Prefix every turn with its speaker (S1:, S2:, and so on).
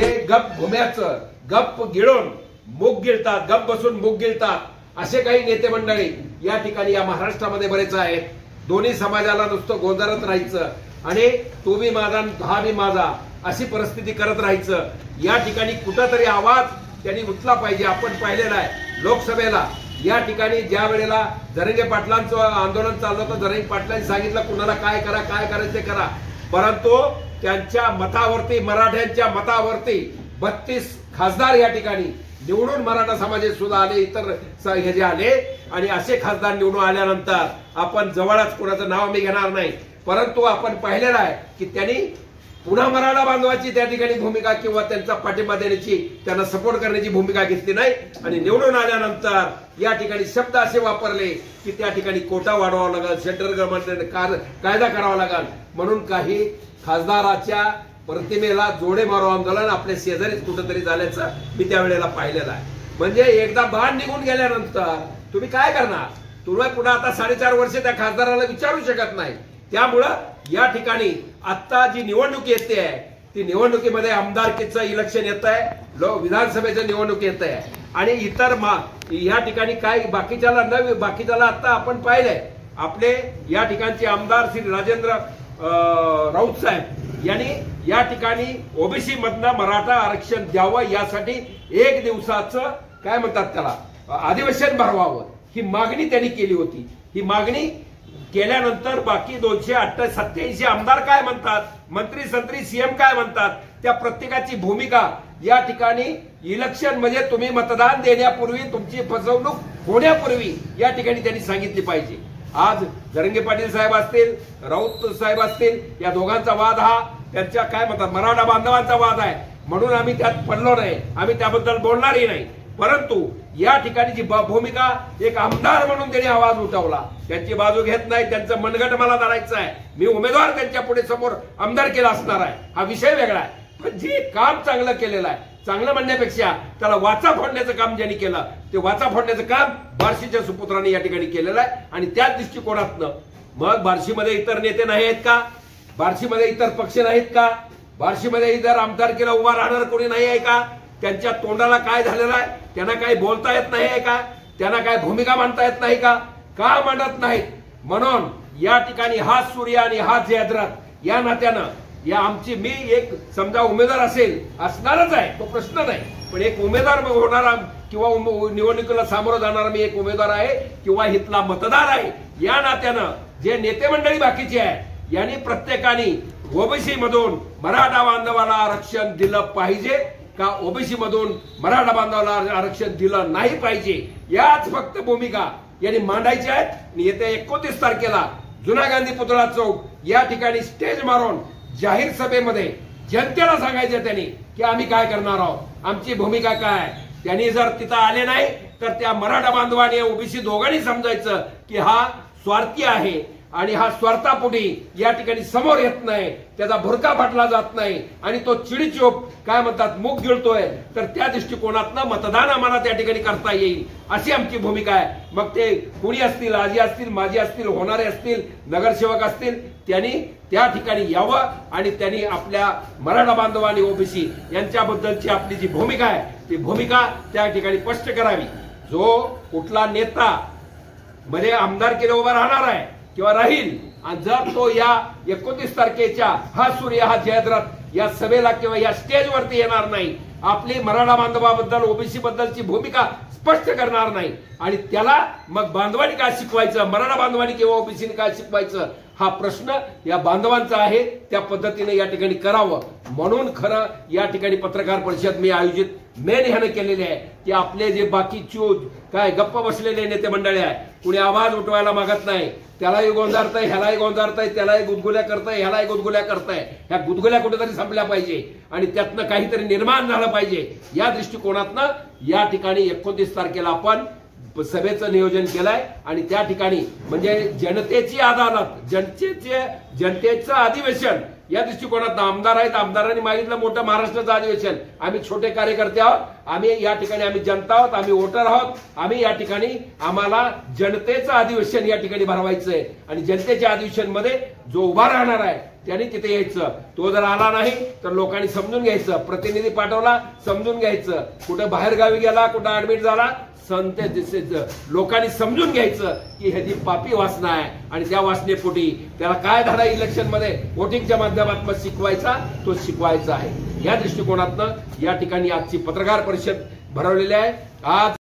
S1: ते गप घुम्याचं गप गिळून मूग गिळतात, गप बसून मूग गिळतात असे काही नेते मंडळी या ठिकाणी या महाराष्ट्रामध्ये बरेच आहेत. दोन्ही समाजाला नुसतं गोंधळत राहायचं आणि तू बी माझा हा बी माझा अशी परिस्थिती करत राहायचं. या ठिकाणी कुठंतरी आवाज त्यांनी उठला पाहिजे. आपण पाहिलेला आहे लोकसभेला या ठिकाणी ज्या वेळेला जरांगे पाटलांचं आंदोलन चाललं होतं, जरांगे पाटलांनी सांगितलं कुणाला काय करा, काय करायचं ते करा, परंतु त्यांच्या मतावरती, मराठ्यांच्या मतावरती 32 खासदार या ठिकाणी निवडून मराठा समाजात सुद्धा आले, इतर हे जे आले आणि असे खासदार निवडून आल्यानंतर आपण जवळच कोणाचं नाव मी घेणार नाही, परंतु आपण पाहिलेलं आहे की त्यांनी पुन्हा मराठा बांधवाची त्या ठिकाणी भूमिका किंवा त्यांचा पाठिंबा देण्याची, त्यांना सपोर्ट करण्याची भूमिका घेतली नाही आणि निवडून आल्यानंतर या ठिकाणी शब्द असे वापरले की त्या ठिकाणी कोटा वाढवावा लागेल, सेंट्रल गव्हर्नमेंटने कायदा करावा लागेल म्हणून काही खासदाराच्या प्रतिमेला जोडे मारो आंदोलन आपल्या शेजारीच कुठेतरी झाल्याचं मी त्यावेळेला पाहिलेलं आहे. म्हणजे एकदा बाण निघून गेल्यानंतर तुम्ही काय करणार? तुम्ही पुन्हा आता 4.5 वर्ष त्या खासदाराला विचारू शकत नाही. त्यामुळं या ठिकाणी आता जी निवडणूक येते आहे ती निवडणुकीमध्ये आमदारकीचं इलेक्शन येत आहे, विधानसभेचं निवडणूक येत आहे आणि इतर या ठिकाणी काय बाकीच्याला आता आपण पाहिलंय. आपले या ठिकाणचे आमदार श्री राजेंद्र राऊत साहेब यांनी या ठिकाणी ओबीसी मधनं मराठा आरक्षण द्यावं यासाठी 1 दिवसाचं काय म्हणतात त्याला अधिवेशन भरवावं ही मागणी त्यांनी केली होती. ही मागणी केल्यानंतर बाकी 287 आमदार काय म्हणतात, मंत्री संत्री सीएम काय म्हणतात, त्या प्रत्येकाची भूमिका या ठिकाणी इलेक्शन म्हणजे तुम्ही मतदान देण्यापूर्वी तुमची फसवणूक होण्यापूर्वी या ठिकाणी त्यांनी सांगितली पाहिजे. आज जरांगे पाटील साहेब असतील, राऊत साहेब असतील, या दोघांचा वाद हा त्यांच्या काय म्हणतात मराठा बांधवांचा वाद आहे म्हणून आम्ही त्यात पडलो नाही, आम्ही त्याबद्दल बोलणारही नाही. परंतु या ठिकाणी जी भूमिका एक आमदार म्हणून त्यांनी आवाज उठवला, त्यांची बाजू घेत नाही, त्यांचं मनगट मला धरायचं आहे, मी उमेदवार त्यांच्या पुढे समोर आमदार केला असणार आहे, हा विषय वेगळा आहे. पण जे काम चांगलं केलेलं आहे, चांगलं म्हणण्यापेक्षा त्याला वाचा फोडण्याचं काम ज्यांनी केलं ते वाचा फोडण्याचं काम बार्शीच्या सुपुत्रांनी या ठिकाणी केलेलं आहे. आणि त्याच दृष्टिकोनातनं मग बार्शीमध्ये इतर नेते नाही आहेत का, बार्शीमध्ये इतर पक्ष नाहीत का, बार्शीमध्ये इतर आमदारकीला उभा राहणार कोणी नाही आहे का, त्यांच्या तोंडाला काय झालेलं आहे, त्यांना काही बोलता येत नाही आहे का, त्यांना काय भूमिका मांडता येत नाही का मांडत नाहीत. म्हणून या ठिकाणी हा सूर्य आणि हा जयद्रथ या नात्यानं या आमची मी एक समजा उमेदवार असणारच आहे तो प्रश्न नाही, पण एक उमेदवार होणारा किंवा निवडणुकीला सामोरं जाणारा मी एक उमेदवार आहे किंवा इथला मतदार आहे या नात्यानं जे नेते मंडळी बाकीचे आहे यांनी प्रत्येकाने ओबीसी मधून मराठा बांधवाला आरक्षण दिलं पाहिजे का ओबीसी मधून मराठा बांधवाला आरक्षण दिलं नाही पाहिजे याच फक्त भूमिका यांनी मांडायच्या आहेत. येत्या 29 तारखेला जुना गांधी पुतळा चौक या ठिकाणी स्टेज मारून जाहीर सभेमध्ये जनतेला सांगायचं त्यांनी की आम्ही काय करणार आहोत, आमची भूमिका काय. त्यांनी जर तिथं आले नाही तर त्या मराठा बांधवांनी ओबीसी दोघांनी समजायचं की हा स्वार्थी आहे आणि हा स्वार्थापोटी या ठिकाणी समोर येत नाही, त्याचा भुरका फाटला जात नाही आणि तो चिडीचोप काय म्हणतात मूग गिळतोय. तर त्या दृष्टिकोनातनं मतदान आम्हाला त्या ठिकाणी करता येईल अशी आमची भूमिका आहे. मग ते कुणी असतील, आजी असतील, माजी असतील, होणारे असतील, नगरसेवक असतील, त्यांनी त्या ठिकाणी यावं आणि त्यांनी आपल्या मराठा बांधवांनी ओबीसी यांच्याबद्दलची आपली जी भूमिका आहे ती भूमिका त्या ठिकाणी स्पष्ट करावी. जो कुठला नेता मध्ये आमदारकीला उभा राहणार आहे किंवा राहील आणि जर तो या 29 तारखेच्या हा सूर्य हा जयद्रथ या सभेला किंवा या स्टेजवरती येणार नाही, आपली मराठा बांधवाबद्दल ओबीसी बद्दलची भूमिका स्पष्ट करणार नाही आणि त्याला मग बांधवांनी काय शिकवायचं, मराठा बांधवांनी किंवा ओबीसीने काय शिकवायचं हा प्रश्न या बांधवांचा आहे. त्या पद्धतीने या ठिकाणी करावं म्हणून खरं या ठिकाणी पत्रकार परिषद मी आयोजित मेन ह्यानं केलेले आहे की आपले जे बाकी चूज काय गप्प बसलेले नेते मंडळी आहे, कुणी आवाज उठवायला मागत नाही, त्यालाही गोंजारताय, ह्यालाही गोंजारताय, त्यालाही गुदगुल्या करताय, ह्यालाही गुदगुल्या करताय. ह्या गुदगुल्या कुठेतरी संपल्या पाहिजे आणि त्यातनं काहीतरी निर्माण झालं पाहिजे. या दृष्टिकोनातनं या ठिकाणी 29 तारखेला आपण सभेचं नियोजन केलंय आणि त्या ठिकाणी म्हणजे जनतेची अदालत, जनतेचं अधिवेशन या दृष्टिकोनात आमदार आहेत, आमदारांनी मागितलं मोठं महाराष्ट्राचं अधिवेशन, आम्ही छोटे कार्यकर्ते आहोत, आम्ही या ठिकाणी आम्ही जनता आहोत, आम्ही वोटर आहोत, आम्ही या ठिकाणी आम्हाला जनतेचं अधिवेशन या ठिकाणी भरवायचं आहे आणि जनतेच्या अधिवेशन मध्ये जो उभा राहणार आहे त्यांनी तिथे यायचं. तो जर आला नाही तर लोकांनी समजून घ्यायचं, प्रतिनिधी पाठवला समजून घ्यायचं, कुठं बाहेर गावी गेला, कुठं ऍडमिट झाला, लोकांनी समजून घ्यायचं की ह्याची पापी वासना आहे आणि त्या वासनेपोटी त्याला काय धडा इलेक्शन मध्ये वोटिंगच्या माध्यमातून शिकवायचा तो शिकवायचा आहे. या दृष्टिकोनातनं या ठिकाणी आजची पत्रकार परिषद भरवलेली आहे. आज